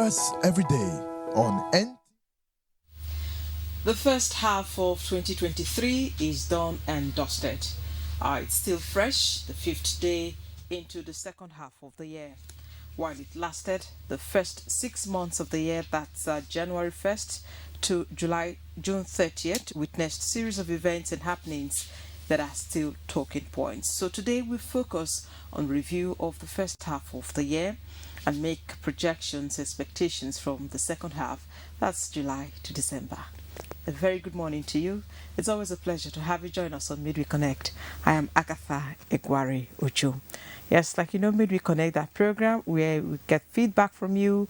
us every day on N. The first half of 2023 is done and dusted. It's still fresh, the fifth day into the second half of the year. While it lasted, the first 6 months of the year, that's January 1st to June 30th, witnessed a series of events and happenings that are still talking points. So today we focus on review of the first half of the year and make projections, expectations from the second half, that's July to December. A very good morning to you. It's always a pleasure to have you join us on Midweek Connect. I am Agatha Egwari Uchu. Yes, like you know, Midweek Connect, that program where we get feedback from you.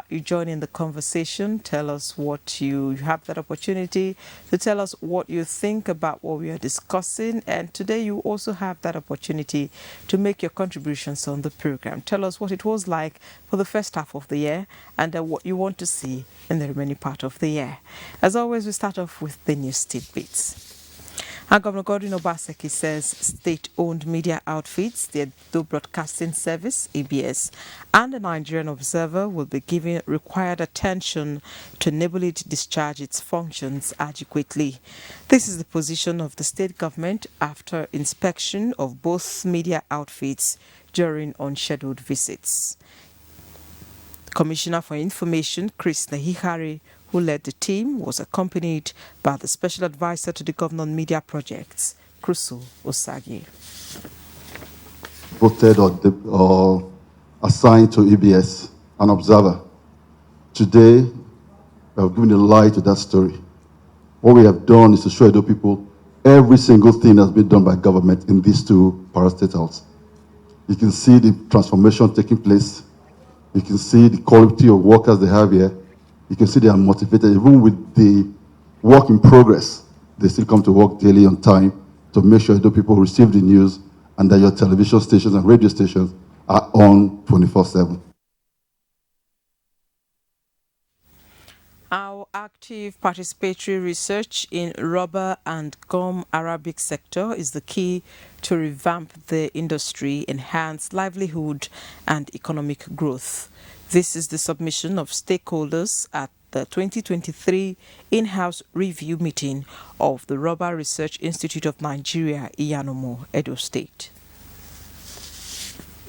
You join in the conversation, tell us what you have that opportunity to tell us what you think about what we are discussing. And today you also have that opportunity to make your contributions on the program. Tell us what it was like for the first half of the year and what you want to see in the remaining part of the year. As always, we start off with the news tidbits. Our Governor Godwin Obaseki says state-owned media outfits, the Edo Broadcasting Service, ABS, and the Nigerian Observer will be given required attention to enable it to discharge its functions adequately. This is the position of the state government after inspection of both media outfits during unscheduled visits. Commissioner for Information, Chris Nahihari, who led the team, was accompanied by the Special Advisor to the Governor on Media Projects, Krusu Osagi. Voted or assigned to EBS, an observer. Today, we have given a lie to that story. What we have done is to show Edo people every single thing that's been done by government in these two parastatals. You can see the transformation taking place. You can see the quality of workers they have here. You can see they are motivated. Even with the work in progress, they still come to work daily on time to make sure that people receive the news and that your television stations and radio stations are on 24/7. Our active participatory research in rubber and gum Arabic sector is the key to revamp the industry, enhance livelihood and economic growth. This is the submission of stakeholders at the 2023 in-house review meeting of the Rubber Research Institute of Nigeria, Iyanomo, Edo State.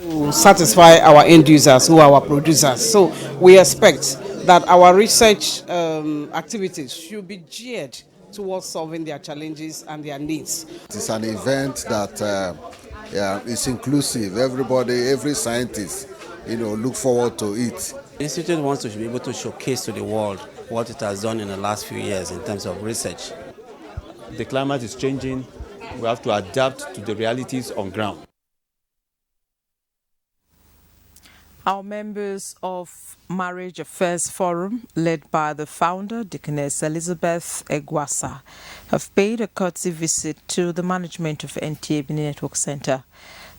To satisfy our end users who are our producers. So we expect that our research activities should be geared towards solving their challenges and their needs. It's an event that is inclusive. Everybody, every scientist, look forward to it. The Institute wants to be able to showcase to the world what it has done in the last few years in terms of research. The climate is changing. We have to adapt to the realities on ground. Our members of Marriage Affairs Forum, led by the founder, Deaconess Elizabeth Egwasa, have paid a courtesy visit to the management of NTA Benin Network Center.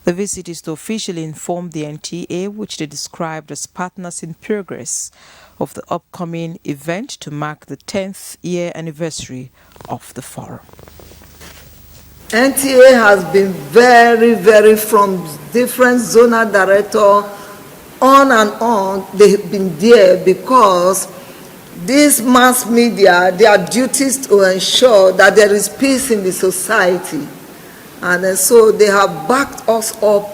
The visit is to officially inform the NTA, which they described as partners in progress, of the upcoming event to mark the 10th year anniversary of the forum. NTA has been very from different zonal director on and on. They've been there because these mass media, their duties to ensure that there is peace in the society. And so they have backed us up,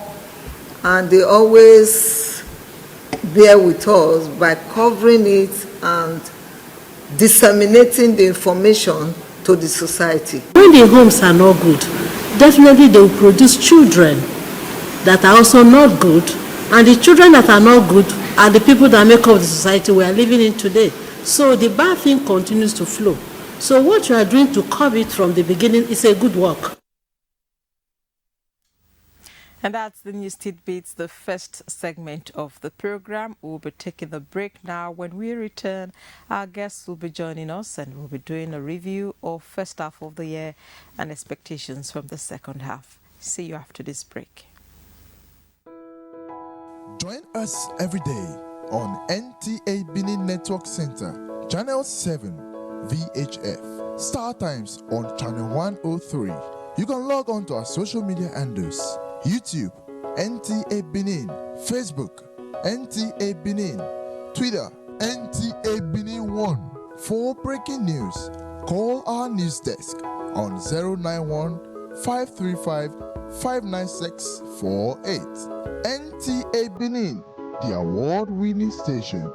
and they always bear with us by covering it and disseminating the information to the society. When the homes are not good, definitely they will produce children that are also not good, and the children that are not good are the people that make up the society we are living in today. So the bad thing continues to flow. So what you are doing to curb it from the beginning is a good work. And that's the news tidbits, the first segment of the program. We'll be taking a break now. When we return, our guests will be joining us and we'll be doing a review of first half of the year and expectations from the second half. See you after this break. Join us every day on NTA Benin Network Center, Channel 7, VHF. Star Times on Channel 103. You can log on to our social media handles: YouTube, NTA Benin, Facebook, NTA Benin, Twitter, NTA Benin 1. For breaking news, call our news desk on 091 535 59648. NTA Benin, the award-winning station.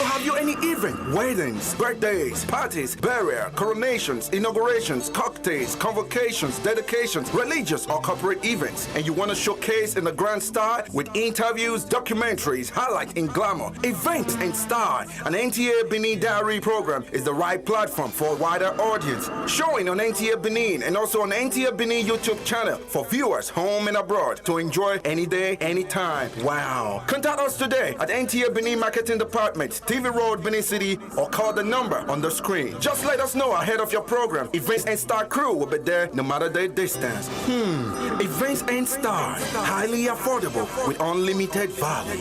Have you any event, weddings, birthdays, parties, burial, coronations, inaugurations, cocktails, convocations, dedications, religious or corporate events, and you want to showcase in a grand style with interviews, documentaries, highlight in glamour, events and style? An NTA Benin Diary program is the right platform for a wider audience. Showing on NTA Benin and also on NTA Benin YouTube channel for viewers home and abroad to enjoy any day, anytime. Wow. Contact us today at NTA Benin Marketing Department, TV Road, Benin City, or call the number on the screen. Just let us know ahead of your program. Events and Star crew will be there no matter the distance. Events and Star, highly affordable with unlimited value.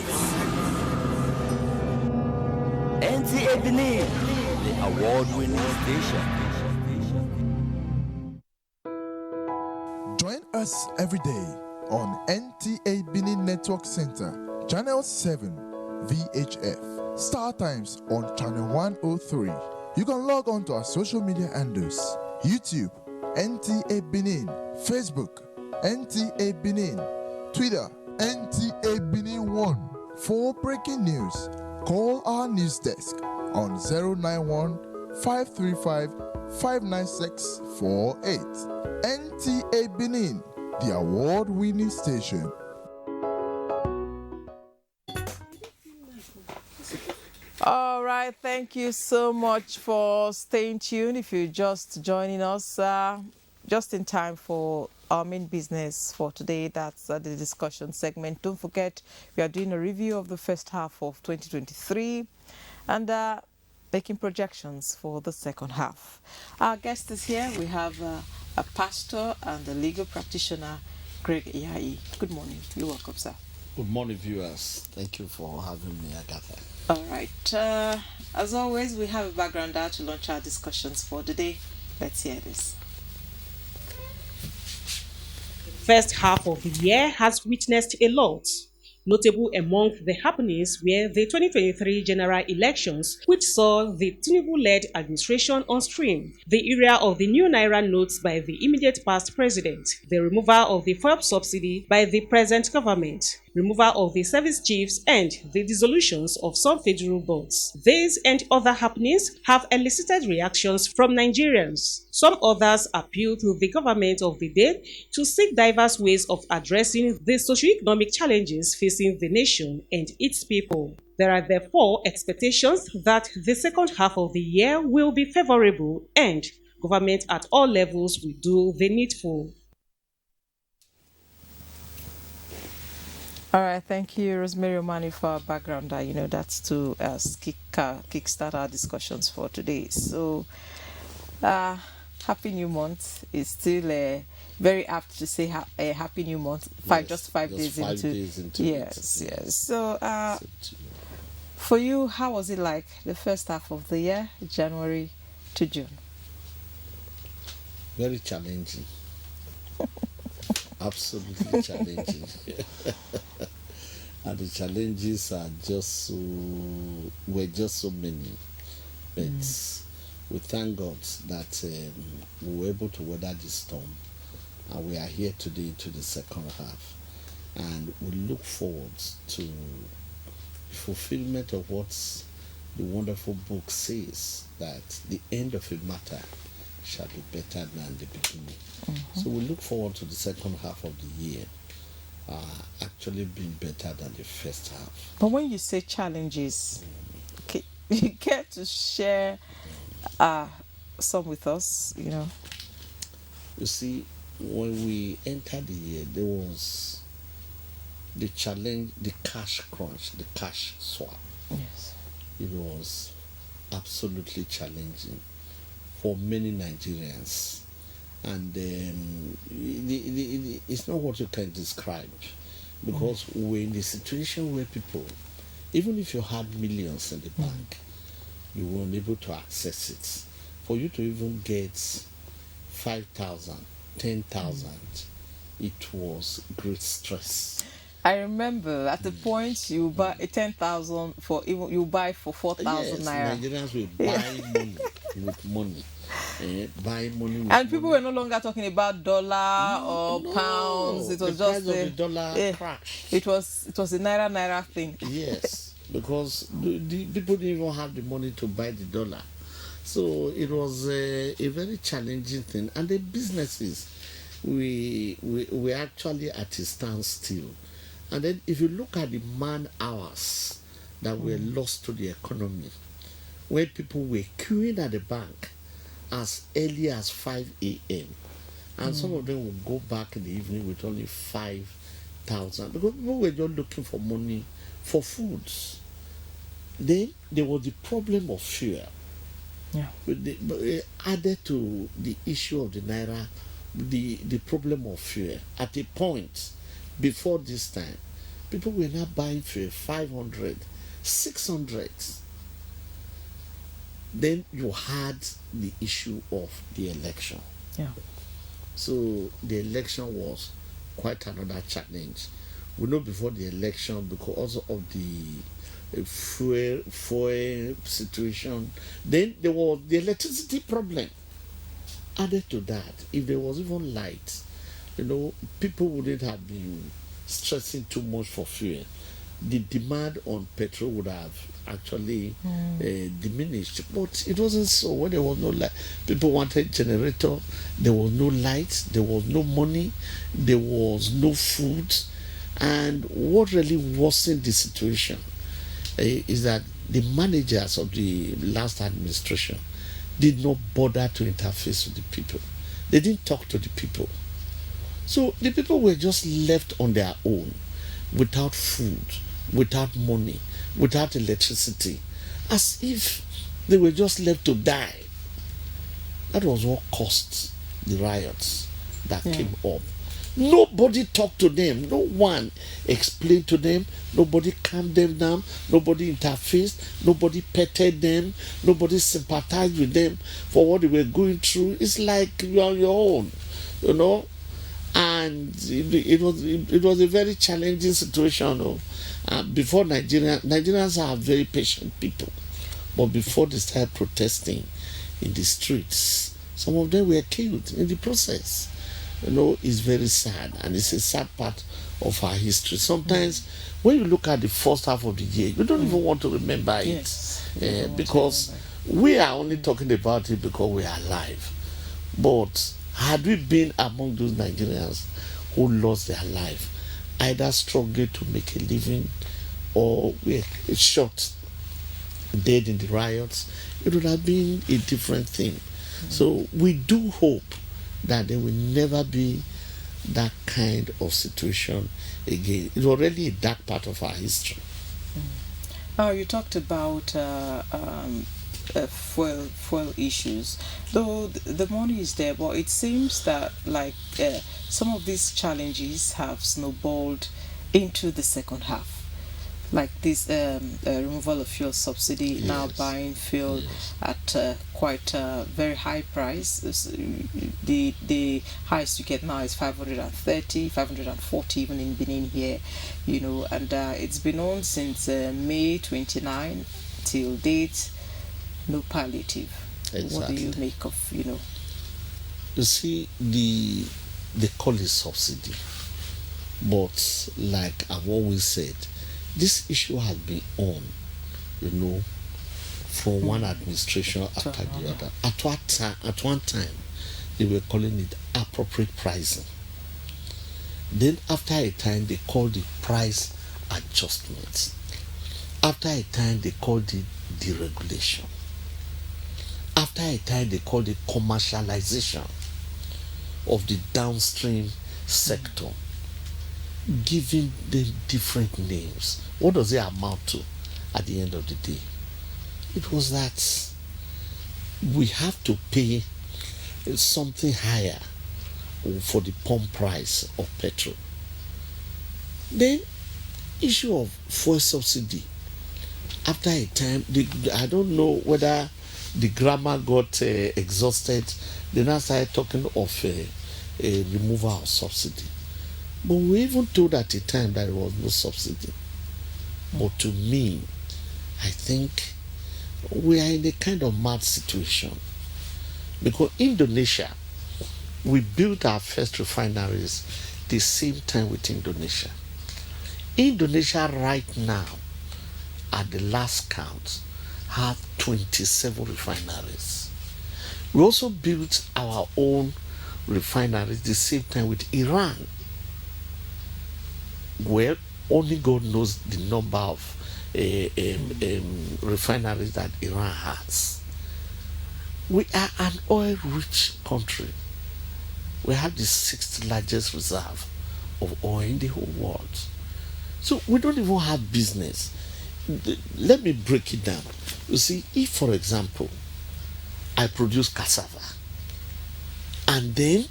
NTA Benin, the award-winning station. Join us every day on NTA Benin Network Center, Channel 7, VHF. Star Times on Channel 103. You can log on to our social media handles: YouTube, NTA Benin, Facebook, NTA Benin, Twitter, NTA Benin 1. For breaking news, call our news desk on 091 535 59648. NTA Benin, the award-winning station. All right, thank you so much for staying tuned. If you're just joining us, just in time for our main business for today, that's the discussion segment. Don't forget, we are doing a review of the first half of 2023 and making projections for the second half. Our guest is here. We have a pastor and a legal practitioner, Greg Iyayi. Good morning. You're welcome, sir. Good morning, viewers. Thank you for having me, Agatha. All right. As always, we have a backgrounder to launch our discussions for the day. Let's hear this. First half of the year has witnessed a lot. Notable among the happenings were the 2023 general elections, which saw the Tinubu-led administration on stream, the era of the new Naira notes by the immediate past president, the removal of the fuel subsidy by the present government, removal of the service chiefs, and the dissolutions of some federal boards. These and other happenings have elicited reactions from Nigerians. Some others appeal to the government of the day to seek diverse ways of addressing the socio-economic challenges facing the nation and its people. There are therefore expectations that the second half of the year will be favorable and government at all levels will do the needful. All right, thank you, Rosemary Omani, for our background. That's to kickstart our discussions for today. So, Happy New Month is still very apt to say a Happy New Month. Just five days into yes. So, for you, how was it like the first half of the year, January to June? Very challenging. Absolutely challenging. And the challenges are were just so many. But we thank God that we were able to weather the storm. And we are here today into the second half. And we look forward to the fulfillment of what the wonderful book says, that the end of a matter shall be better than the beginning. So we look forward to the second half of the year, are actually been better than the first half. But when you say challenges, you care to share some with us, You see, when we entered the year, there was the challenge, the cash crunch, the cash swap. Yes. It was absolutely challenging for many Nigerians. And it's not what you can describe, because we're in a situation where people, even if you had millions in the bank, you weren't able to access it. For you to even get 5,000, 10,000, it was great stress. I remember at the point you buy 10,000 for even you buy for 4,000 yes, naira. Nigerians will buy money with money. Buy money with And people money. were no longer talking about dollar or pounds. It was the just price of the dollar crashed. It was the naira thing. Yes, because the people didn't even have the money to buy the dollar. So it was a very challenging thing. And the businesses, we actually at a standstill. And then if you look at the man hours that were lost to the economy, where people were queuing at the bank as early as 5 a.m. And some of them would go back in the evening with only 5,000, because people were just looking for money for foods. Then there was the problem of fuel. Yeah. Added to the issue of the naira, the problem of fuel. At a point before this time, people were not buying fuel 500, 600. Then you had the issue of the election. Yeah. So the election was quite another challenge. We know before the election, because of the fuel situation, then there was the electricity problem. Added to that, if there was even light, people wouldn't have been stressing too much for fuel. The demand on petrol would have actually diminished, but it wasn't so. When there was no light, people wanted generator. There was no light, there was no money, there was no food. And what really worsened the situation is that the managers of the last administration did not bother to interface with the people. They didn't talk to the people. So the people were just left on their own, without food, without money, without electricity, as if they were just left to die. That was what caused the riots that came up. Nobody talked to them. No one explained to them. Nobody calmed them down. Nobody interfaced. Nobody petted them. Nobody sympathized with them for what they were going through. It's like you're on your own, And it was a very challenging situation. Before Nigerians are very patient people, but before they started protesting in the streets, some of them were killed in the process. It's very sad, and it's a sad part of our history. Sometimes when you look at the first half of the year, you don't even want to remember it, because we are only talking about it because we are alive. But had we been among those Nigerians who lost their life, either struggling to make a living or were shot dead in the riots, it would have been a different thing. So we do hope that there will never be that kind of situation again. It's already a dark part of our history. You talked about fuel issues. Though the money is there, but it seems that some of these challenges have snowballed into the second half. Like this removal of fuel subsidy, now buying fuel at quite a very high price. The highest you get now is 530, 540 even in Benin here, and it's been on since May 29 till date. No palliative. Exactly. What do you make of, You see, they call it subsidy, but like I've always said, this issue has been on, from one administration after the other. At one time, they were calling it appropriate pricing. Then after a time, they called it price adjustment. After a time, they called it deregulation. After a time, they called it commercialization of the downstream sector, giving them different names. What does it amount to at the end of the day? It was that we have to pay something higher for the pump price of petrol. Then, issue of fuel subsidy. After a time, I don't know whether the grammar got exhausted. They now started talking of a removal of subsidy. But we even told at a time that there was no subsidy. But to me, I think we are in a kind of mad situation. Because Indonesia, we built our first refineries the same time with Indonesia. Indonesia right now, at the last count, have 27 refineries. We also built our own refineries the same time with Iran. Well, only God knows the number of refineries that Iran has. We are an oil-rich country. We have the 6th largest reserve of oil in the whole world. So we don't even have business. Let me break it down. You see, if, for example, I produce cassava, and then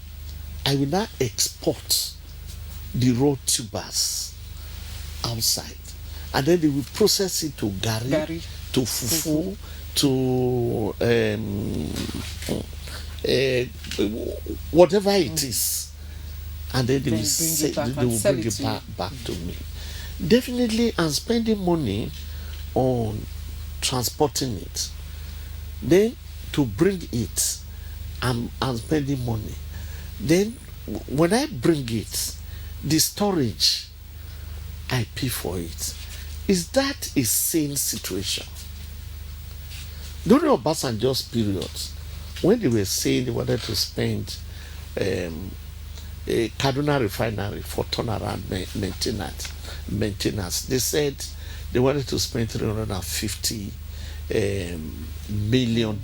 I will now export the raw tubers outside, and then they will process it to gari. To fufu, to whatever it is, and then they will bring it back to me. Definitely, I'm spending money on transporting it. Then to bring it, I'm spending money. Then when I bring it, the storage, I pay for it. Is that a sane situation? During Obasanjo's period, when they were saying they wanted to spend a Kaduna refinery for turnaround maintenance, they said they wanted to spend $350 million.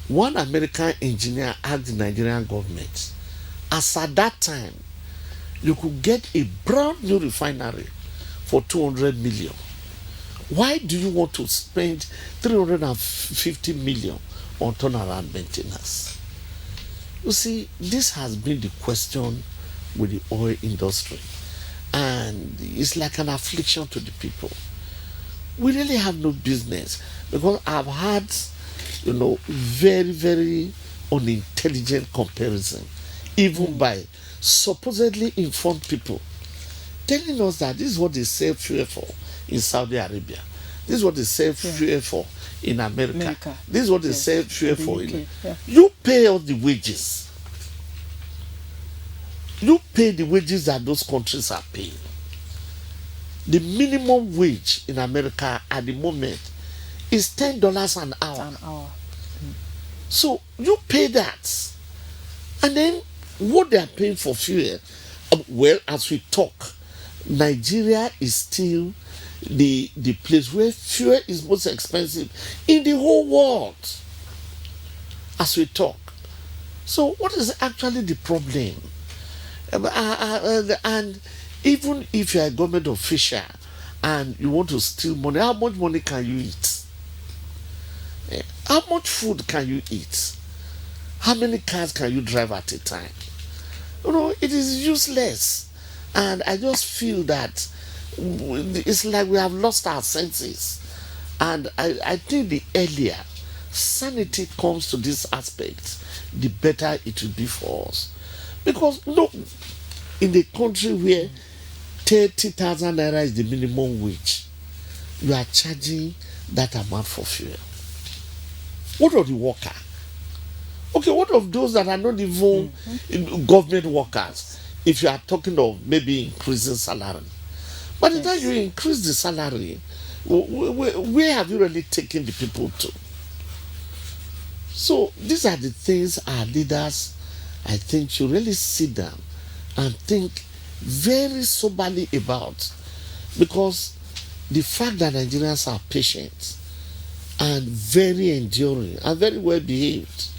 One American engineer asked the Nigerian government, as at that time, you could get a brand new refinery for 200 million. Why do you want to spend 350 million on turnaround maintenance? You see, this has been the question with the oil industry, and it's like an affliction to the people. We really have no business, because I've had, very, very unintelligent comparison, even by supposedly informed people, telling us that this is what they sell fuel for in Saudi Arabia. This is what they sell fuel for in America. This is what they sell fuel for. You pay all the wages. You pay the wages that those countries are paying. The minimum wage in America at the moment is $10 an hour. So you pay that. And then what they are paying for fuel, well, as we talk, Nigeria is still the place where fuel is most expensive in the whole world, as we talk. So what is actually the problem? And even if you're a government official and you want to steal money, how much money can you eat? How much food can you eat? How many cars can you drive at a time? It is useless. And I just feel that it's like we have lost our senses. And I think the earlier sanity comes to this aspect, the better it will be for us. Because in a country where 30,000 naira is the minimum wage, you are charging that amount for fuel. What of the worker? Okay, what of those that are not even government workers? If you are talking of maybe increasing salary. By the time you increase the salary, where have you really taken the people to? So these are the things our leaders, I think, should really sit down and think very soberly about, because the fact that Nigerians are patient and very enduring and very well behaved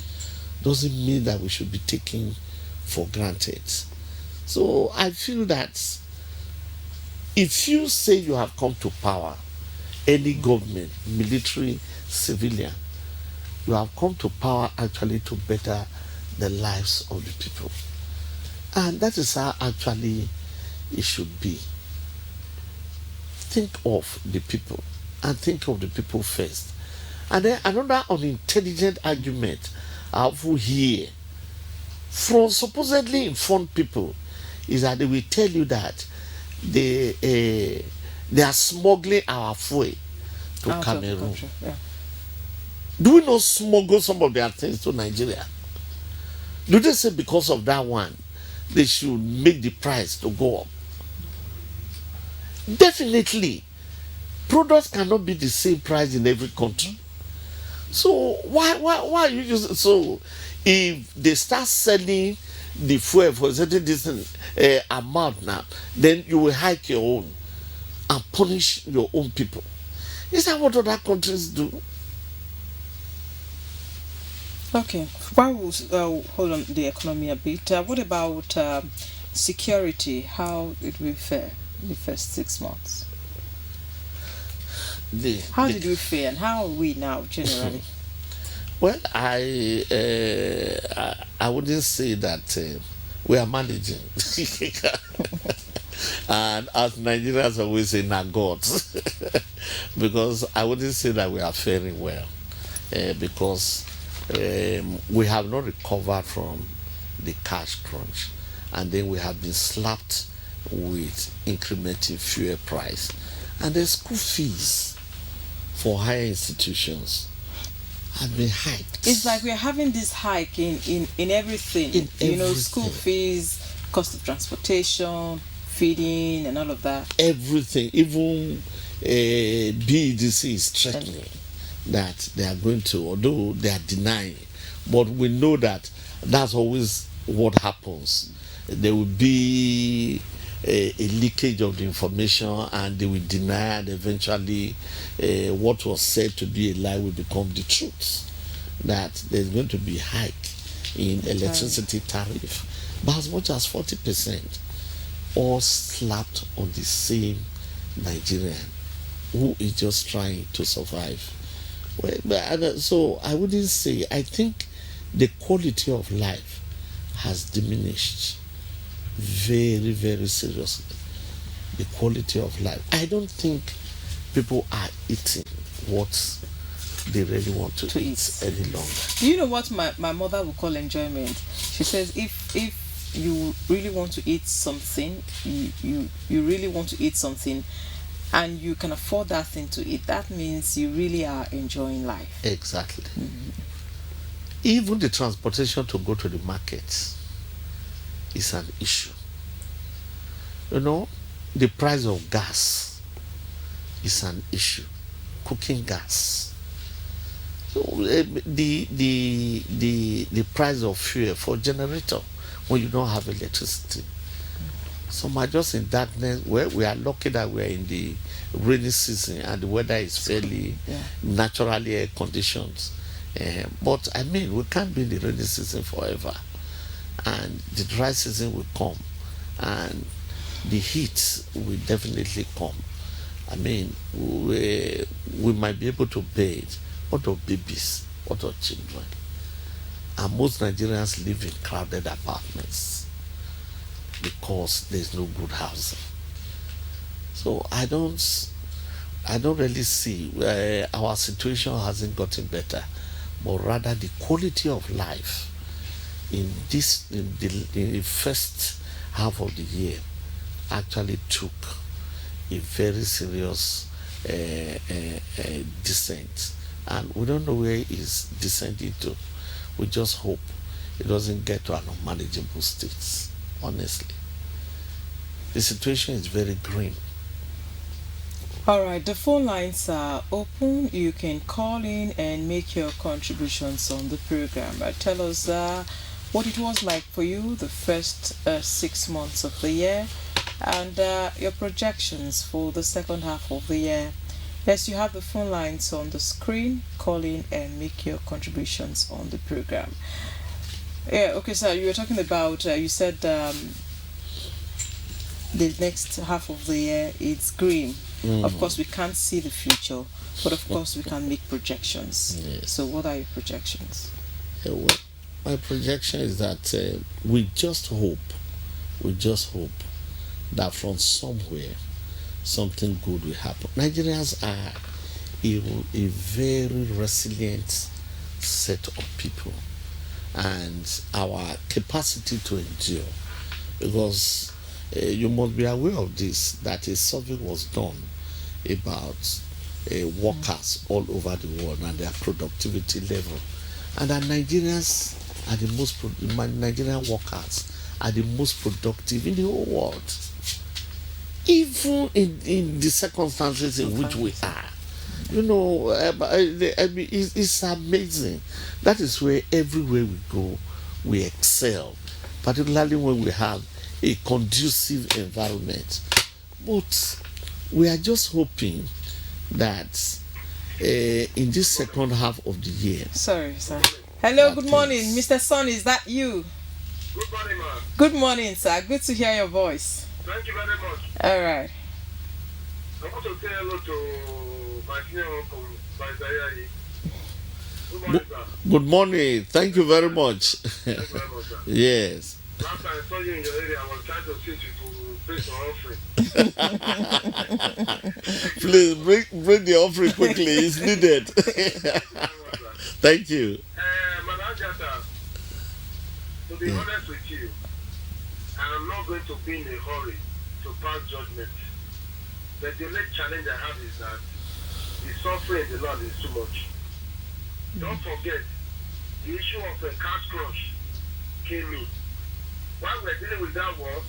doesn't mean that we should be taken for granted. So I feel that if you say you have come to power, any government, military, civilian, you have come to power actually to better the lives of the people. And that is how actually it should be. Think of the people and think of the people first. And then another unintelligent argument I will hear from supposedly informed people is that they will tell you that they are smuggling our fuel to Out of the Cameroon. country, yeah. Do we not smuggle some of their things to Nigeria? Do they say because of that one they should make the price to go up? Definitely, products cannot be the same price in every country. So why are you just so? If they start selling the fuel for a certain distance amount now, then you will hike your own and punish your own people. Is that what other countries do? Okay, why will hold on the economy a bit? What about security? How did we fare the first 6 months? How did we fare, and how are we now generally? Well, I wouldn't say that we are managing. And as Nigerians always say, na gods. Because I wouldn't say that we are faring well. Because we have not recovered from the cash crunch. And then we have been slapped with incremental fuel price. And the school fees for higher institutions have been hiked. It's like we are having this hike in everything. You know, school fees, cost of transportation, feeding, and all of that. Everything, even BEDC is threatening that they are going to, although they are denying, but we know that that's always what happens. There will be a leakage of the information, and they will deny, and eventually what was said to be a lie will become the truth, that there's going to be hike in electricity tariff by as much as 40%, all slapped on the same Nigerian who is just trying to survive. Well, so I wouldn't say, I think the quality of life has diminished very, very seriously. The quality of life. I don't think people are eating what they really want to eat any longer. Do you know what my mother would call enjoyment? She says if you really want to eat something, you really want to eat something, and you can afford that thing to eat, that means you really are enjoying life. Exactly. Even the transportation to go to the market is an issue. You know, the price of gas is an issue. Cooking gas. So the price of fuel for generator when you don't have electricity. Some are just in darkness. Where we are lucky that we are in the rainy season and the weather is fairly naturally air conditions. But I mean, we can't be in the rainy season forever, and the dry season will come, and the heat will definitely come. I mean, we might be able to bathe. What of babies? What of children? And most Nigerians live in crowded apartments because there's no good housing. So I don't really see our situation hasn't gotten better, but rather the quality of life in the first half of the year actually took a very serious descent, and we don't know where it's descending to. We just hope it doesn't get to an unmanageable state. Honestly, the situation is very grim. All right, the phone lines are open. You can call in and make your contributions on the program. Tell us what it was like for you the first 6 months of the year, and your projections for the second half of the year. Yes, you have the phone lines on the screen. Call in and make your contributions on the program. Yeah, okay, sir. You were talking about, you said the next half of the year it's green. Of course, we can't see the future, but of course, we can make projections. Yes. So, what are your projections? Well, my projection is that we just hope that from somewhere something good will happen. Nigerians are a very resilient set of people, and our capacity to endure, because you must be aware of this, that a survey was done about workers all over the world and their productivity level, and that Nigerians are the most Nigerian workers are the most productive in the whole world, even in the circumstances in which we are. You know, it's amazing. That is where everywhere we go, we excel, particularly when we have a conducive environment. But we are just hoping that in this second half of the year. Sorry, sir. Hello, good morning, Mr. Son. Is that you? Good morning, ma'am. Good morning, sir. Good to hear your voice. Thank you very much. All right. I want to say hello to my senior uncle, Baizayari. Good morning, sir. Good morning. Thank you very much. Thank you very much, sir. Yes. Last time I saw you in your area, I was trying to teach you to pay some offering. Please bring the offering quickly. It's needed. Thank you. Madam Jata, to be honest with you, I am not going to be in a hurry to pass judgment. But the only challenge I have is that the suffering in the land is too much. Don't forget, the issue of a cash crunch came in. While we're dealing with that war,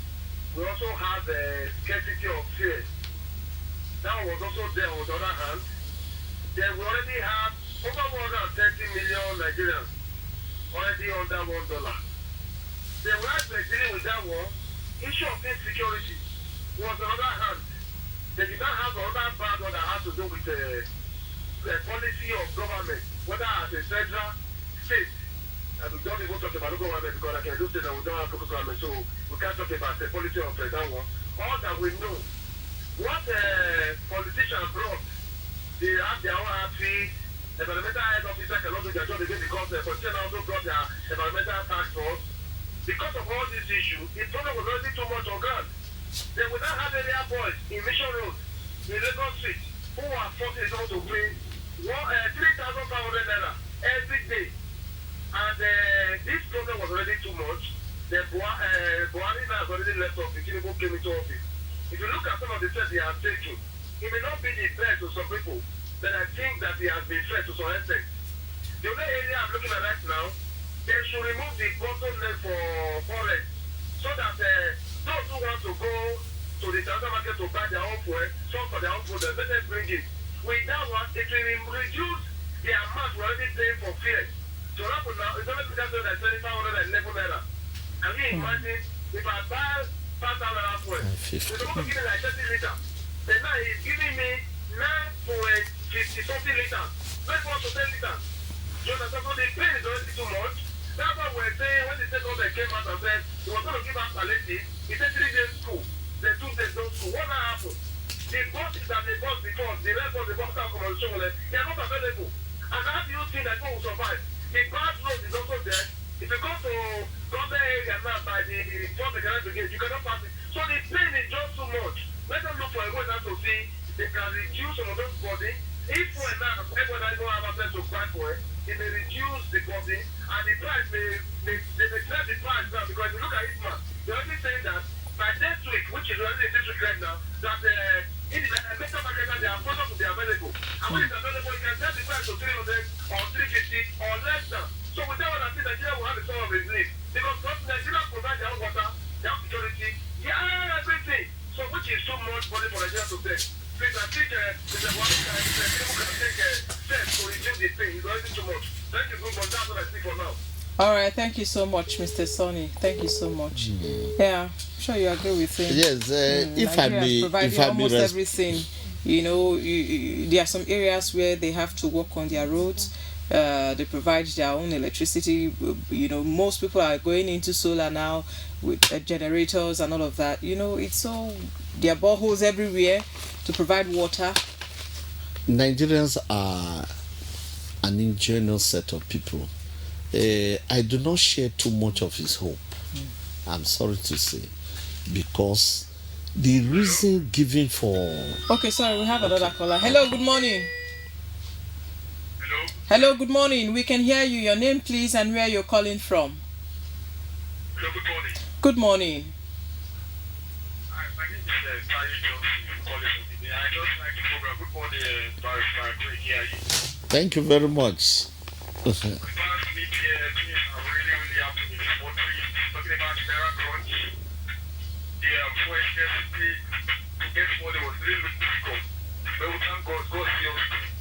we also have a scarcity of fear. That was also there on the other hand. Then we already have over 130 million Nigerians already under $1. Then while we're dealing with that war, issue of insecurity was on the other hand. They did not have another bad one that has to do with the policy of government, whether at the federal, state. And we don't even talk about local government because like I do say that we don't have local government, so we can't talk about the policy of that one. All that we know, what politicians brought, they have their own RP, environmental health officer cannot do their job again because the politicians also brought their environmental task force. Because of all these issues, the problem was already too much on ground. They would not have area boys in Mission Road, in Lagos Street, who are forcing them to pay 3,500 naira every day. And this problem was already too much. The Buhari now has already left office. Tinubu came into office. If you look at some of the steps they are taking, it may not be the best to some people, but I think that he has been fair to some extent. The only area I'm looking at right now, they should remove the bottleneck for forest so that those who want to go to the Tanzania market to buy their own fuel, some for their own food, let them bring it. With that one, it will reduce the amount we're already paying for fuel. So now, it's only because they're selling 511 naira. Can you imagine if I buy 5,000 naira fuel, it's going to give me like 30 liters. Then now he's giving me 9.50 something liters. 9 to 10 liters. You understand? So the pain is already too much. That's why we're saying when the state government came out and said they were going to give us palliative, he said 3 days school, then 2 days no school. What happened? The buses that they bought before, the rest of the bus accommodation, they are not available. And how do you think that people will survive? The bad road is also there. If you go to government area now by the front of the brigade, you cannot pass it. So the pain is just too much. Let them look for a way now to see they can reduce some of those body. If we're now, everybody don't have access to buy for it, it may reduce the body and the price they set the price down because if you look at it now, they're already saying that by next week, which is already this week right now, that in the better market they are products to be available. And when it's available, you can set the price to 300 or 350 or less than. So with that one, I think Nigeria will have a sort of relief because Nigeria provide their own water, their own security, everything. So which is too much money for Nigeria to take. Please, I think the one people can take steps to reduce the pain. It's already too much. Thank you, good one. That's what I think for now. All right, thank you so much, Mr. Sonny. Thank you so much. Yeah, I'm sure you agree with him. Yes, if I Nigeria is may, providing almost everything. You know, there are some areas where they have to work on their roads. They provide their own electricity. You know, most people are going into solar now with generators and all of that. You know, it's so there are boreholes everywhere to provide water. Nigerians are an ingenious set of people. I do not share too much of his hope. I'm sorry to say, because the reason given for. Okay, sorry, we have another caller. Hello, good morning. Hello, good morning. We can hear you. Your name, please, and where you're calling from. Hello, good morning. Good morning. My name is Tayo Johnson, calling from Benin. I just like the program. Good morning, Barrister. Great hear you. Thank you very much. The past mid-year things are really happening in this country. Talking about Naira crunch, the fuel scarcity, to get money was really difficult. But we thank God, God still.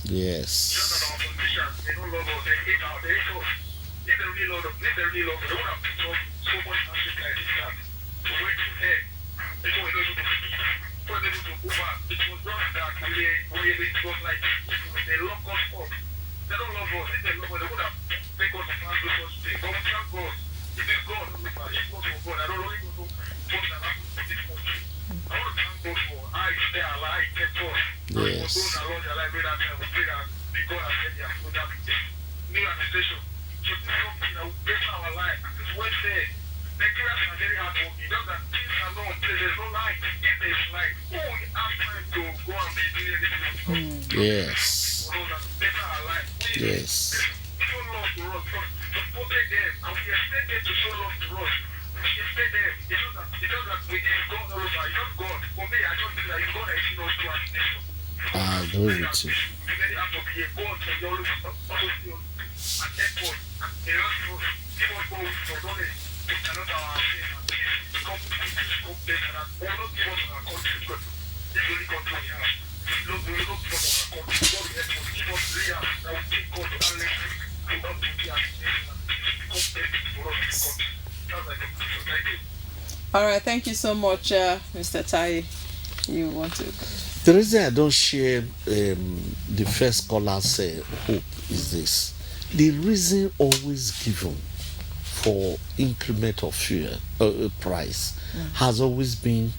Yes. Just that our politicians, they don't love us, they hate us, they hate us. If they really love us, they would have put us so much asset like this time. To wait to head, before we know able to speak, before we able to move on. It was just that it was like, they lock us up. They don't love us. If they love us, they would have make us to pass those such things. But we thank God. It is God who is if not for God. I don't really know what that happens in this country. I want to thank God for how he stay alive, kept us. Yes. For those that lost their life during that time, we pray that may God has sent their food that new administration should do something that will better our life. Because when they Nigerians are very hardworking. Just that things are not in place. There's no light. If there's light, who will have time to go and be doing anything? Yes. For us that better our life. Yes. Show love to us. We supported them and we expect them to show love to us. We expect them. It's just that we is God all over. It's not God. For me, I just feel like it's God that is seen us to as a nation. I agree with you. Many have to be a God and you always also see us an effort and enhance us. Give us more wisdom, knowledge. To cannot our affairs and peace become better and all not give us our country because this is the only country we have. Look, we will not give us our country. God will help us. Give us leaders that will take God to that level. We want to be as a nation and peace become better for us in the country. That's my conclusion. Thank you. All right, thank you so much, Mr. Tai. You want to? The reason I don't share the first caller's hope is this. The reason always given for increment of fuel price has always been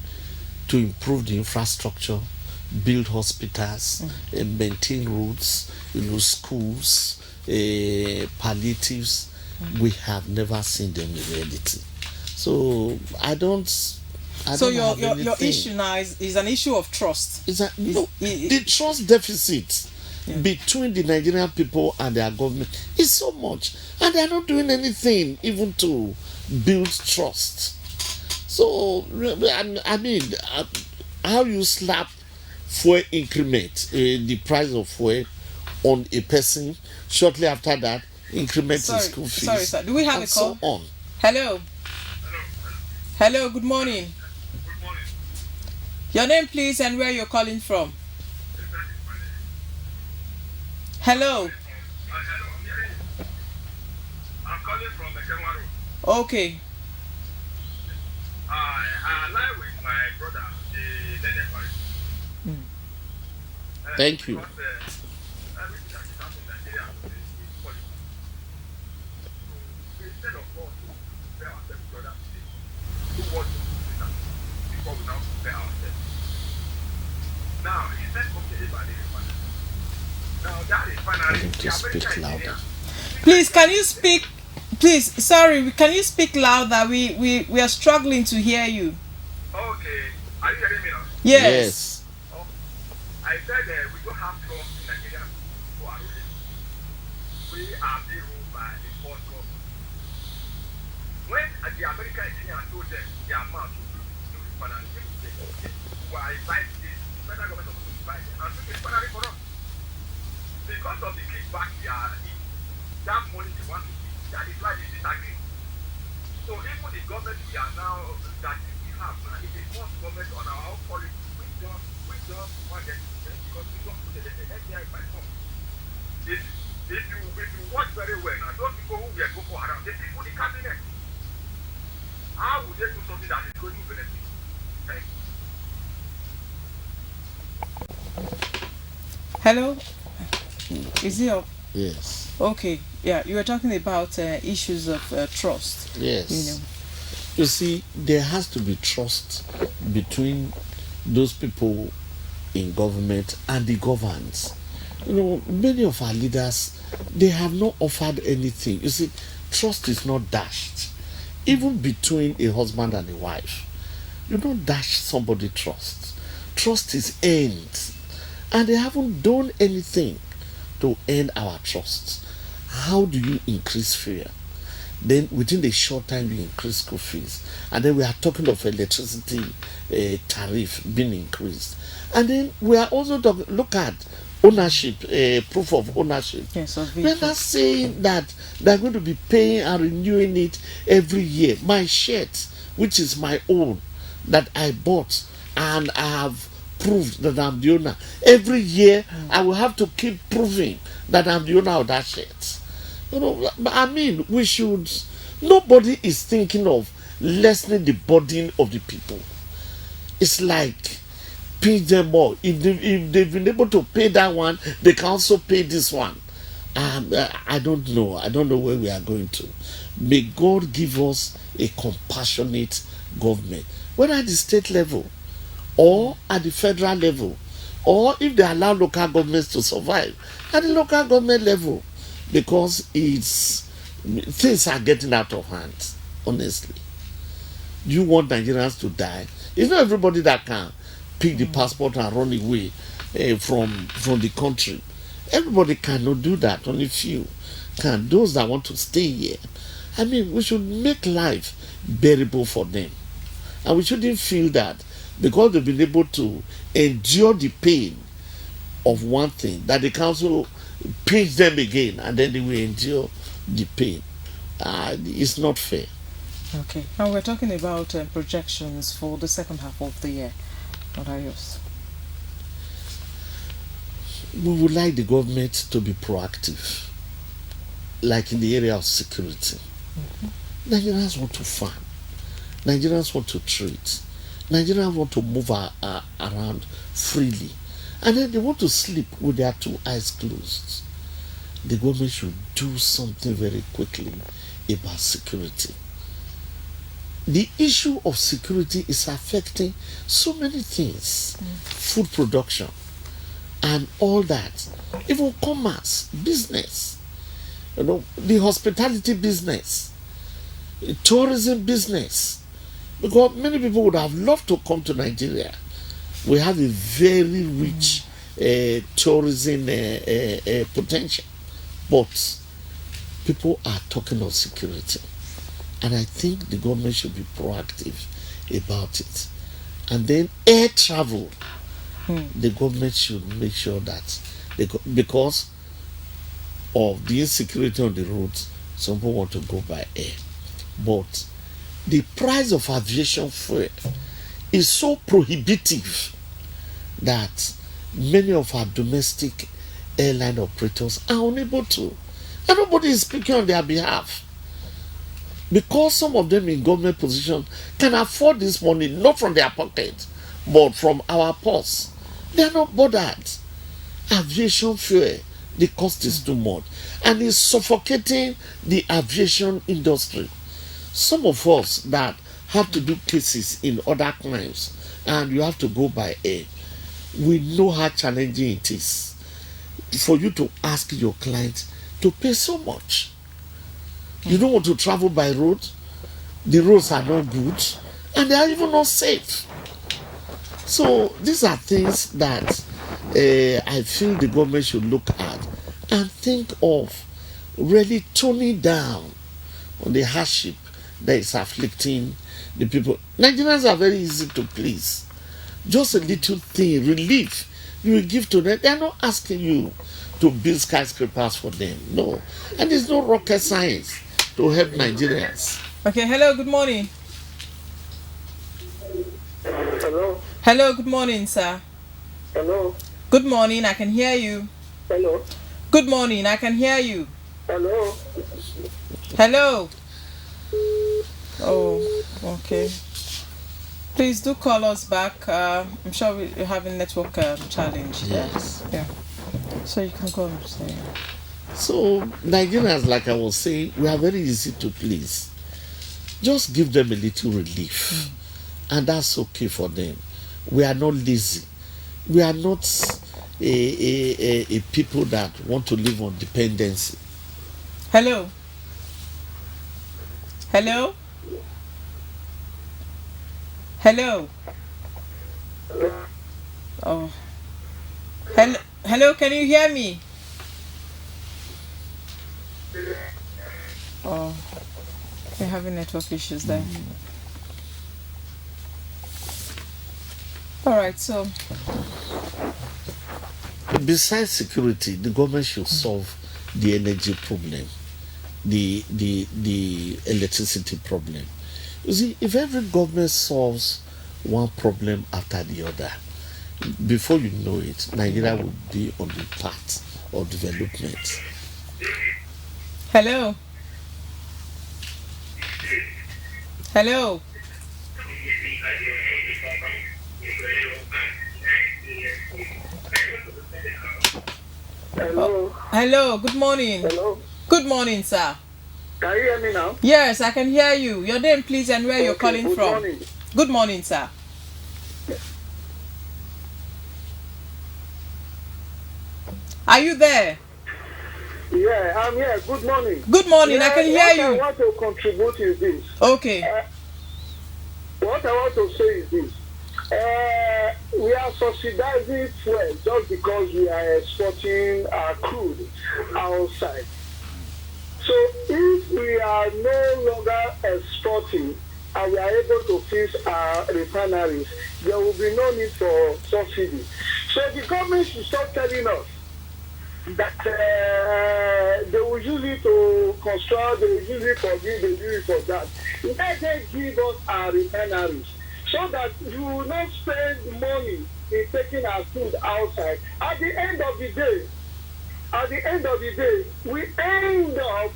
to improve the infrastructure, build hospitals, maintain roads, schools, palliatives. We have never seen them in reality. So I don't. So your issue now is an issue of trust. The trust deficit between the Nigerian people and their government is so much, and they are not doing anything even to build trust. So I mean, how you slap fuel increment, the price of fuel on a person shortly after that increment in school fees. Sorry, sir. Do we have a call? So on. Hello. Hello. Good morning. Your name, please, and where you're calling from. Hello. I'm calling from the Kemaro. Okay. I lie with my brother, the Benin. Thank you. Everything that is happening in Nigeria is politics. So instead of us to compare ourselves to other states, do what we do before we now compare ourselves. Now, he said, okay, about the refinery. Now, that refinery, the American engineer. Please, can you speak? Please, sorry, can you speak louder? We are struggling to hear you. Okay, are you hearing me now? Yes. Oh, I said we don't have trust in Nigerian who are ruling. We are being ruled by the fourth government. When the American engineer told them the amount to do the refinery, they said, okay, we are inviting this federal government of the invite and to the refinery for us. Because of the kickback they are in, that money they want to give, that is why they disagree. So even the government we are now, that we have now, it is not government on our own policy. We don't want them to change because we don't put the FBI by force. if you watch very well, now those people who were Boko Haram, the people in the cabinet, how would they do something that is going to benefit? Hello? Is he up? Yes. Okay, yeah, you were talking about issues of trust. Yes. You know. You see, there has to be trust between those people in government and the governed. You know, many of our leaders, they have not offered anything. You see, trust is not dashed. Even between a husband and a wife, you don't dash somebody trust. Trust is earned. And they haven't done anything to earn our trust. How do you increase fear? Then within a short time you increase school fees, and then we are talking of electricity tariff being increased, and then we are also talking, look at ownership, proof of ownership. Yes, of We're not saying that they're going to be paying and renewing it every year. My shirt, which is my own, that I bought and I have proved that I'm the owner, every year I will have to keep proving that I'm the owner of that shirt. You know, I mean, we should. Nobody is thinking of lessening the burden of the people. It's like pay them more. If they've been able to pay that one, they can also pay this one. I don't know. I don't know where we are going to. May God give us a compassionate government, whether at the state level or at the federal level, or if they allow local governments to survive at the local government level. Because things are getting out of hand, honestly. You want Nigerians to die? It's not everybody that can pick the passport and run away from the country. Everybody cannot do that. Only few can. Those that want to stay here. I mean, we should make life bearable for them. And we shouldn't feel that because they've been able to endure the pain of one thing, that the council pinch them again and then they will endure the pain. It's not fair. Okay. Now we're talking about projections for the second half of the year. What are yours? We would like the government to be proactive, like in the area of security. Nigerians want to farm. Nigerians want to trade. Nigerians want to move around freely. And then they want to sleep with their two eyes closed. The government should do something very quickly about security. The issue of security is affecting so many things. Food production and all that. Even commerce, business. You know, the hospitality business, tourism business. Because many people would have loved to come to Nigeria. We have a very rich tourism potential, but people are talking of security, and I think the government should be proactive about it. And then air travel, the government should make sure that because of the insecurity on the roads, some people want to go by air, but the price of aviation fuel is so prohibitive that many of our domestic airline operators are unable to. And nobody is speaking on their behalf. Because some of them in government position can afford this money, not from their pocket, but from our purse. They are not bothered. Aviation fuel, the cost is too much. And it's suffocating the aviation industry. Some of us that have to do cases in other crimes and you have to go by air, we know how challenging it is for you to ask your client to pay so much. You don't want to travel by road, the roads are not good, and they are even not safe. So these are things that I feel the government should look at and think of really toning down on the hardship that is afflicting the people. Nigerians are very easy to please. Just a little thing, relief, you will give to them. They are not asking you to build skyscrapers for them. No. And there's no rocket science to help Nigerians. Okay, hello, good morning. Hello. Hello, good morning, sir. Hello. Good morning, I can hear you. Hello. Good morning. I can hear you. Hello. Hello. Oh, okay. Please do call us back. I'm sure we're having network challenge. Yes. Yeah. So you can go and say. So Nigerians, like I was saying, we are very easy to please. Just give them a little relief, and that's okay for them. We are not lazy. We are not a people that want to live on dependency. Hello. Hello. Hello. Oh. Hello. Hello. Can you hear me? Oh, we're having network issues there. All right. So, Besides security, the government should solve the energy problem, the electricity problem. You see, if every government solves one problem after the other, before you know it, Nigeria will be on the path of development. hello. Hello. Hello. Hello. Good morning. Hello. Good morning, sir. Can you hear me now? Yes, I can hear you. Your name, please, and where you're Okay, calling good from. morning. Good morning, sir. Are you there? Yeah, I'm here. Good morning. Good morning. I Yeah, can hear what you. I want to contribute is this. Okay. What I want to say is this. We are subsidizing fuel just because we are exporting crude outside. So if we are no longer exporting and we are able to fix our refineries, there will be no need for subsidy. So the government should stop telling us that they will use it to construct, they will use it for this, they will use it for that. Let them give us our refineries so that you will not spend money in taking our food outside. At the end of the day, we end up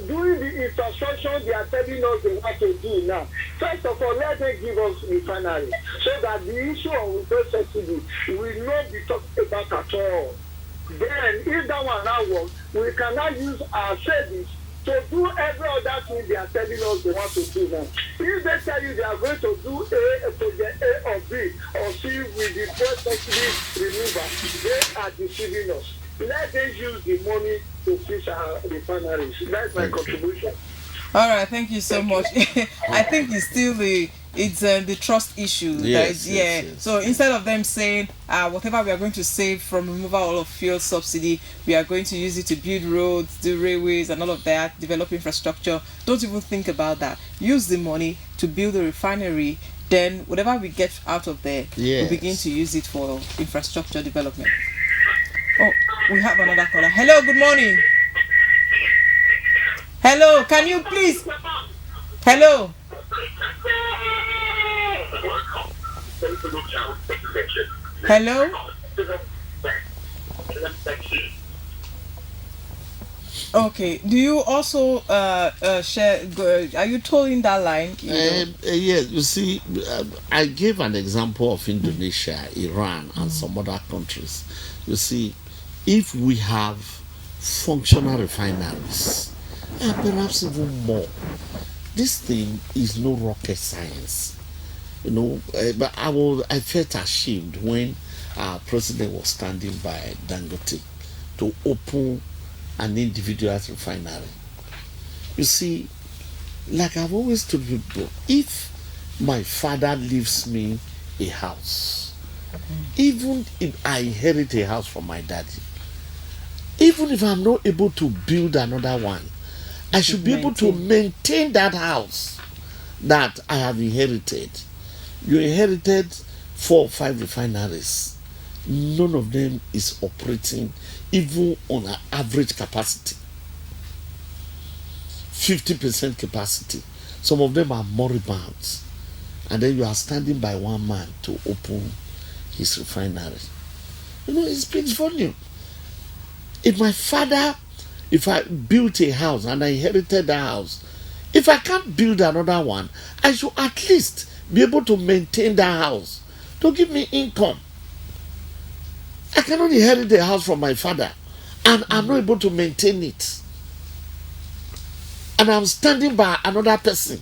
doing the infrastructure they are telling us they want to do now. First of all, let them give us refineries so that the issue of reverse subsidy will not be talked about at all. Then, if that one now works, we cannot use our savings to do every other thing they are telling us they want to do now. If they tell you they are going to do project A or B or C with the fuel subsidy removal, they are deceiving us. Let them use the money to fix our refineries. That's my contribution. All right, thank you so much. I think it's still the trust issue. Yes, yes. So instead of them saying whatever we are going to save from removal of fuel subsidy, we are going to use it to build roads, do railways, and all of that, develop infrastructure. Don't even think about that. Use the money to build a refinery. Then whatever we get out of there, we begin to use it for infrastructure development. Oh, we have another caller. Hello, good morning. Hello, can you please? Hello. Hello. Okay. Do you also share? Are you towing that line? Yes, you see, I gave an example of Indonesia, Iran, and some other countries. You see, if we have functional refineries, and perhaps even more, this thing is no rocket science. You know, but I felt ashamed when our president was standing by Dangote to open an individual's refinery. You see, like I've always told people, if my father leaves me a house, even if I inherit a house from my daddy, even if I'm not able to build another one, I should be able to maintain that house that I have inherited. You inherited 4 or 5 refineries. None of them is operating even on an average capacity. 50% capacity. Some of them are moribund. And then you are standing by one man to open his refinery. You know, it speaks volume. If my father, if I built a house and I inherited that house, if I can't build another one, I should at least be able to maintain that house to give me income. I cannot inherit the house from my father and I'm not able to maintain it. And I'm standing by another person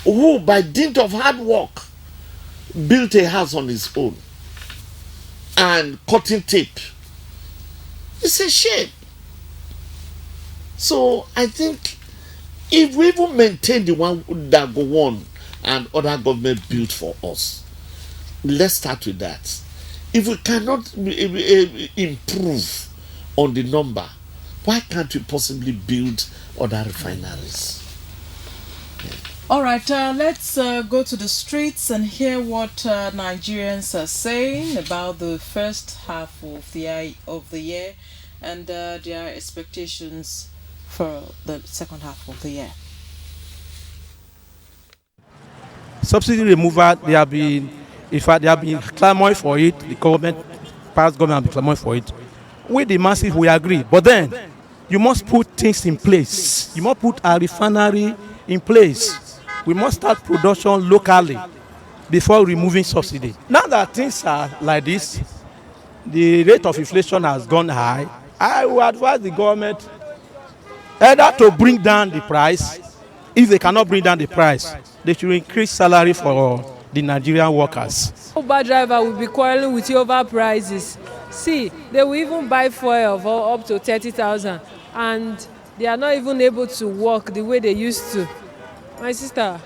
who, by dint of hard work, built a house on his own and cutting tape. It's a shame. So I think if we even maintain the one that go on and other government built for us, let's start with that. If we cannot improve on the number, why can't we possibly build other refineries? All right, let's go to the streets and hear what Nigerians are saying about the first half of the year and their expectations for the second half of the year. Subsidy removal, they have been clamoring for it. The past government have been clamoring for it. With the masses, we agree. But then, you must put things in place. You must put a refinery in place. We must start production locally before removing subsidy. Now that things are like this, the rate of inflation has gone high. I will advise the government either to bring down the price. If they cannot bring down the price, they should increase salary for the Nigerian workers. Uber driver will be quarreling with you over prices. See, they will even buy fuel for up to 30,000 and they are not even able to work the way they used to. My sister,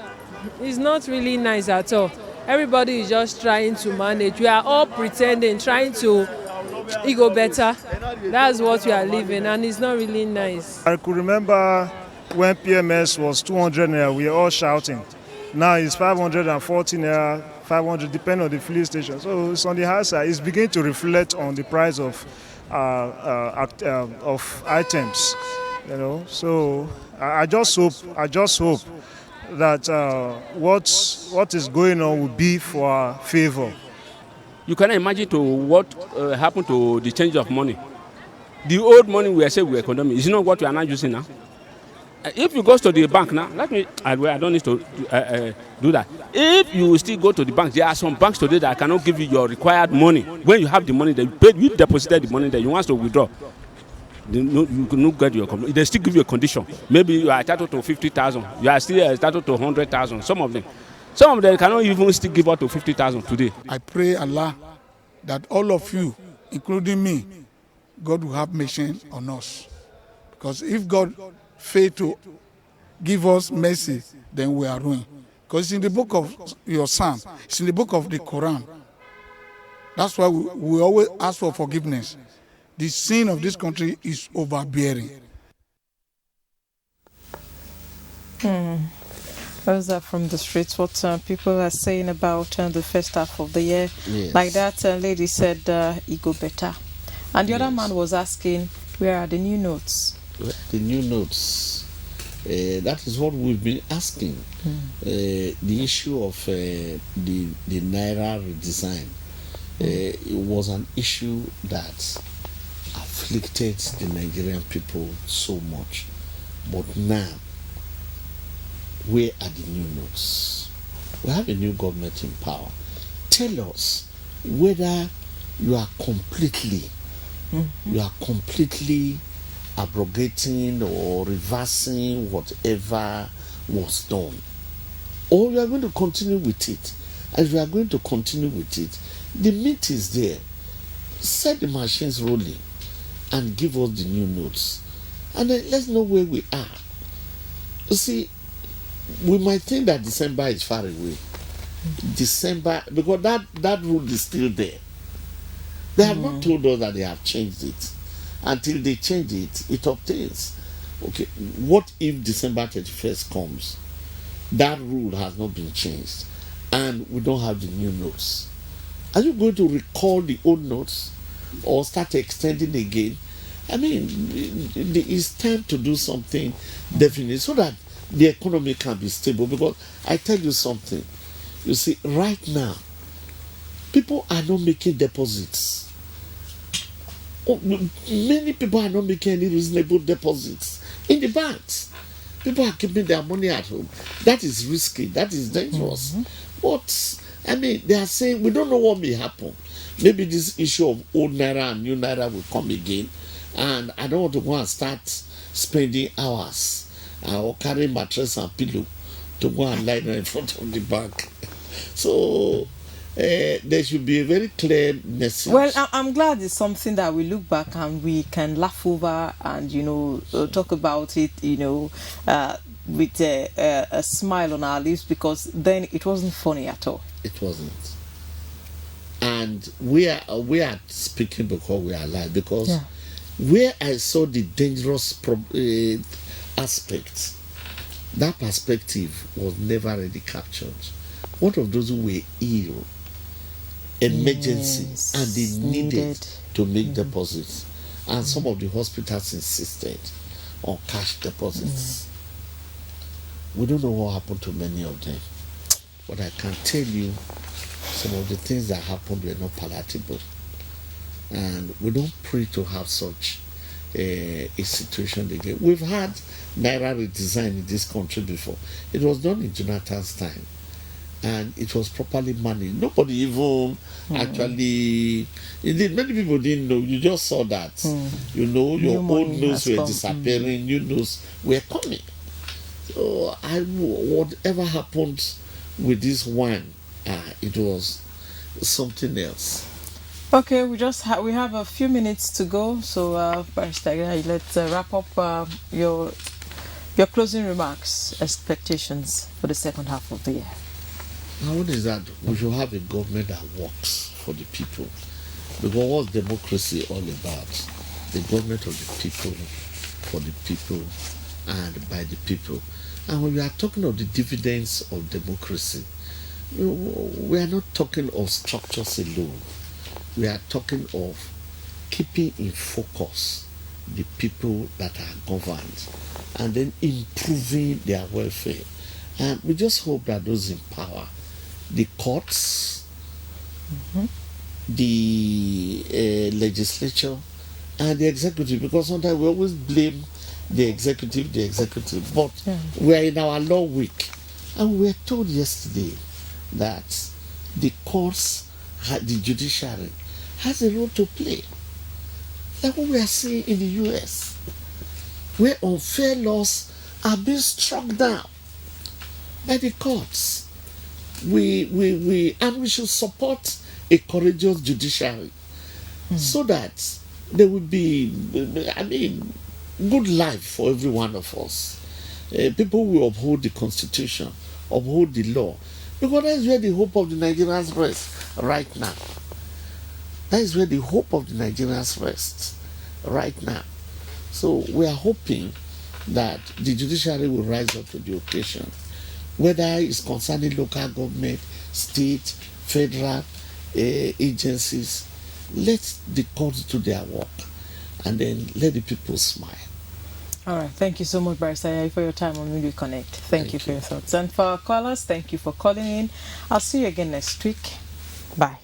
it's not really nice at all. Everybody is just trying to manage. We are all pretending, trying to go better. That's what we are living and it's not really nice. I could remember when PMS was 200 naira, we were all shouting. Now it's 540 naira, 500, depending on the filling station. So it's on the high side. It's beginning to reflect on the price of items, you know. So I just hope that what is going on will be for our favor. You cannot imagine to what happened to the change of money. The old money we are saying we are condemning is not what we are not using now. If you go to the bank now, I don't need to do that. If you still go to the bank, there are some banks today that cannot give you your required money. When you have the money that you paid, you deposited the money that you want to withdraw. You cannot get your company. They still give you a condition. Maybe you are entitled to 50,000. You are still entitled to 100,000. Some of them cannot even still give up to 50,000 today. I pray Allah that all of you, including me, God will have mercy on us. Because if God fail to give us mercy, then we are ruined. Because it's in the book of your Psalm, it's in the book of the Quran. That's why we always ask for forgiveness. The sin of this country is overbearing. Those are from the streets, what people are saying about the first half of the year. Yes. Like that lady said, it go better. And the other man was asking, where are the new notes? The new notes. That is what we've been asking. The issue of the Naira redesign. It was an issue that afflicted the Nigerian people so much. But now, where are the new notes? We have a new government in power. Tell us whether you are completely abrogating or reversing whatever was done, or you are going to continue with it. As we are going to continue with it, the meat is there. Set the machines rolling and give us the new notes, and then let's know where we are. You see, we might think that December is far away. December, because that rule is still there. They have not told us that they have changed it. Until they change it, it obtains. Okay, what if December 31st comes? That rule has not been changed, and we don't have the new notes. Are you going to recall the old notes or start extending again? I mean, it's time to do something definitely so that the economy can be stable. Because I tell you something, you see, right now, people are not making deposits. Many people are not making any reasonable deposits in the banks. People are keeping their money at home. That is risky. That is dangerous. But I mean, they are saying we don't know what may happen. Maybe this issue of old naira and new naira will come again, and I don't want to go and start spending hours or carrying mattress and pillow to go and lie down in front of the bank. So there should be a very clear message. Well, I'm glad it's something that we look back and we can laugh over and, talk about it, with a smile on our lips, because then it wasn't funny at all. It wasn't. And we are speaking because we are alive. Because where I saw the dangerous aspect, that perspective was never really captured. One of those who were ill, emergency, and they needed to make deposits, and some of the hospitals insisted on cash deposits. We don't know what happened to many of them, but I can tell you some of the things that happened were not palatable, and we don't pray to have such a situation again. We've had naira redesign in this country before. It was done in Jonathan's time, and it was properly managed. Nobody even actually, indeed, many people didn't know. You just saw that. Your old notes were disappearing, new notes were coming. So whatever happened with this one, it was something else. Okay, we have a few minutes to go, so Barrister, let's wrap up your closing remarks, expectations for the second half of the year. Now, what is that? We should have a government that works for the people. Because what's democracy all about? The government of the people, for the people, and by the people. And when we are talking of the dividends of democracy, we are not talking of structures alone. We are talking of keeping in focus the people that are governed and then improving their welfare. And we just hope that those in power, the courts, the legislature, and the executive, because sometimes we always blame the executive, but we are in our law week, and we were told yesterday that the courts, the judiciary, has a role to play. Like what we are seeing in the US, where unfair laws are being struck down by the courts. We should support a courageous judiciary so that there will be, good life for every one of us. People will uphold the Constitution, uphold the law, because that is where the hope of the Nigerians rests right now. That is where the hope of the Nigerians rests right now. So we are hoping that the judiciary will rise up to the occasion, whether it's concerning local government, state, federal agencies. Let the courts do their work, and then let the people smile. All right. Thank you so much, Barrister, for your time on Midweek Connect. Thank you for your thoughts. And for our callers, thank you for calling in. I'll see you again next week. Bye.